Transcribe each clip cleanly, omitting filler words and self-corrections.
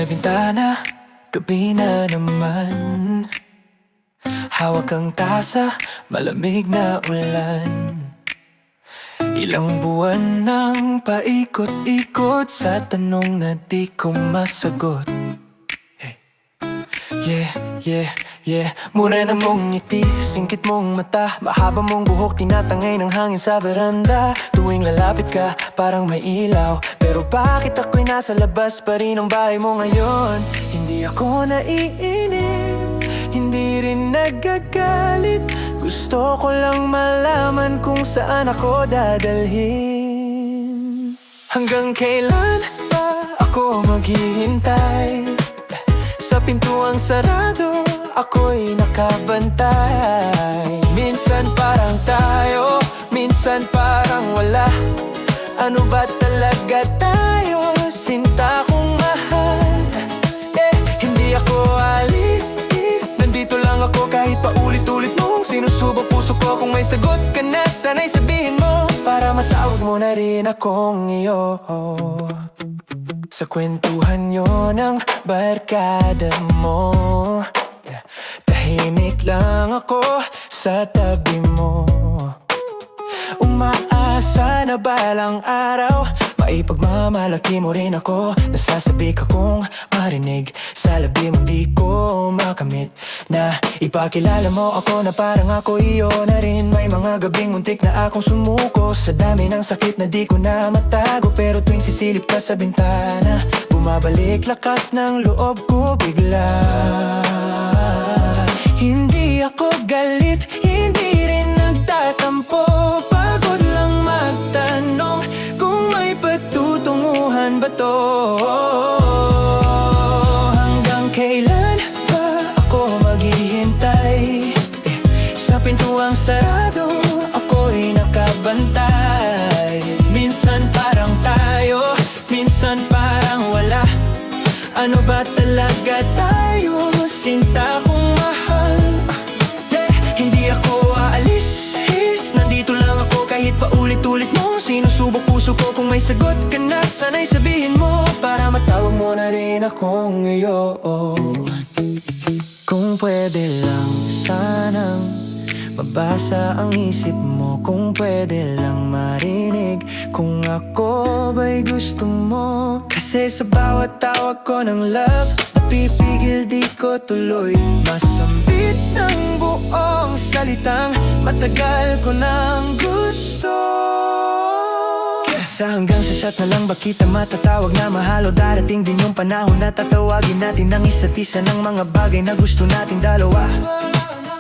bintana, gabi na naman. Hawak ang tasa, malamig na ulan. Ilang buwan nang paikot-ikot sa tanong na di ko masagot. Mura na mong ngiti, singkit mong mata, mahaba mong buhok, tinatangay ng hangin sa veranda. Tuwing lalapit ka, parang may ilaw. Pero bakit ako'y nasa labas pa rin ng bahay mo ngayon? Hindi ako naiinip, hindi rin nagagalit. Gusto ko lang malaman kung saan ako dadalhin. Hanggang kailan pa ako maghihintay? Sa pintuang sarado, ako'y nakabantay. Minsan parang tayo, minsan parang wala. Ano ba talaga tayo, sinta kong mahal? Hindi ako alis, nandito lang ako kahit paulit-ulit mong sinusubok puso ko. Kung may sagot ka na, sana'y sabihin mo, para matawag mo na rin akong iyo. Sa kwentuhan nyo ng barkada mo, tahimik lang ako sa tabi mo. Umaasa na balang araw maipagmamalaki mo rin ako. Nasasabi ka kong marinig sa labi mong di ko makamit. Na ipakilala mo ako na parang ako iyo na rin. May mga gabing muntik na akong sumuko sa dami ng sakit na di ko na matago. Pero tuwing sisilip ka sa bintana, bumabalik lakas ng loob ko bigla. Hindi ako galit, hindi rin nagtatampo. Pagod lang magtanong kung may patutunguhan ba to. Hanggang kailan ba ako maghihintay? Sa pintuang sarado, ako'y nakabantay. Minsan parang tayo, minsan parang wala. Ano ba talaga tayo, sinta kong mahal? Hindi ako aalis, nandito lang ako kahit paulit-ulit mong sinusubok puso ko. Kung may sagot ka na, sana'y sabihin mo, para matawag mo na rin akong iyo. Kung pwede lang sanang mabasa ang isip mo, kung pwede lang marinig kung ako ba'y gusto mo. Kasi sa bawat tawag ko ng love, napipigil di ko tuloy masambit ng buong salitang matagal ko nang gusto. Sa hanggang sa shot na lang ba kita matatawag na mahal? O darating din yung panahon na tatawagin natin ng isa't isa ng mga bagay na gusto nating dalawa.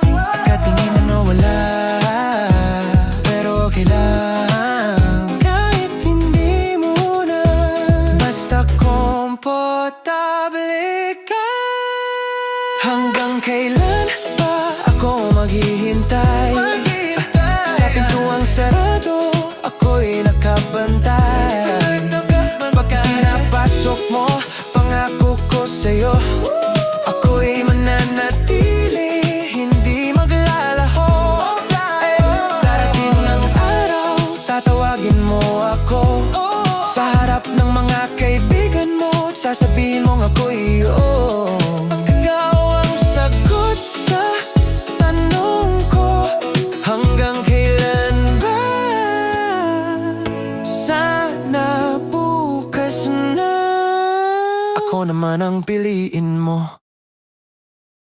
Pagkatingin na nawala, pero okay lang kahit hindi muna. Basta komportable ka. Hanggang kailan ba ako maghihintay? Sa pintuang sarado, ako'y nakabantay. Pagka pinapasok mo, pangako ko sa'yo, ako'y mananatili, hindi maglalaho. Darating ang araw, tatawagin mo ako sa harap ng mga kaibigan mo, sasabihin mong ako'y iyo. Ikaw ang sagot sa tanong ko, hanggang kailan ba? Sana bukas na ako naman ang piliin mo.